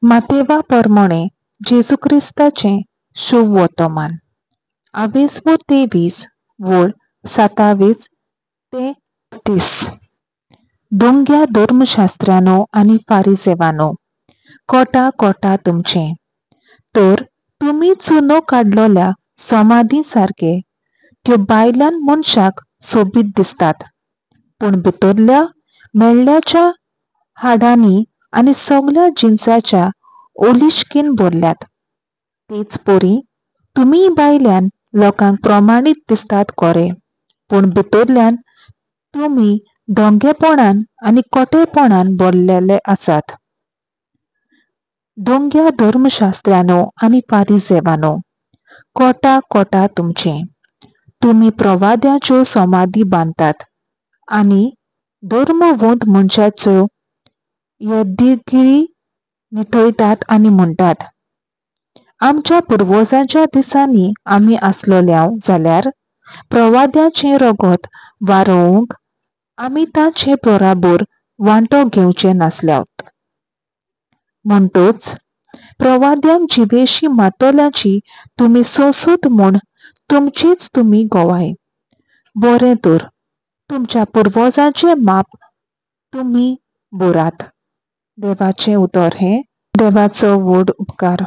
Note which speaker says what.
Speaker 1: मातेवा परमणे जेजू ख्रिस्ताचे शुभ वर्तमान 23 वोळ 27 ते 30. दोंग्या धर्मशास्त्रानो आणि फारिसेवानो, कोटा कोटा तुमचे, तर तुम्ही चुनो काडलोल्या समाधी सारखे त्यो बायलान मनशाक सोबीत दिसतात, पण भितरल्या मेळ्ळ्याच्या हाडांनी आणि सगळ्या जिन्साच्या ओलिश्कीन भरल्यात. तेच परी तुम्ही बायल्यान लोकांक प्रमाणीत दिसतात कोरे, पण भितरल्यान तुम्ही दोंगेपणान आणि कोटेपणान भरलेले आसात. दोंग्या धर्मशास्त्रानो आणि फारिसेवानो, कोटा कोटा तुमचे, तुम्ही प्रवाद्याच्यो समाधी बांधतात आणि धर्मवंत मनशाच्यो येद्दीगिरी निठयतात आणि म्हणटात, आमच्या पुर्वजांच्या दिसांनी आम्ही आसलोल्या जाल्यार प्रवाद्याचे रगत वारोवंक आम्ही तांचे बराबर वांटो घेवचे नासल्यात. म्हणटच प्रवाद्यांक जिवेशी मातोल्याची तुम्ही सोसूत म्हूण तुमचीच तुम्ही गोवाय. बरें तर तुमच्या पुर्वजांचे माप तुम्ही बरात. देवाचे उतर हे देवाचो व्हड उपकार.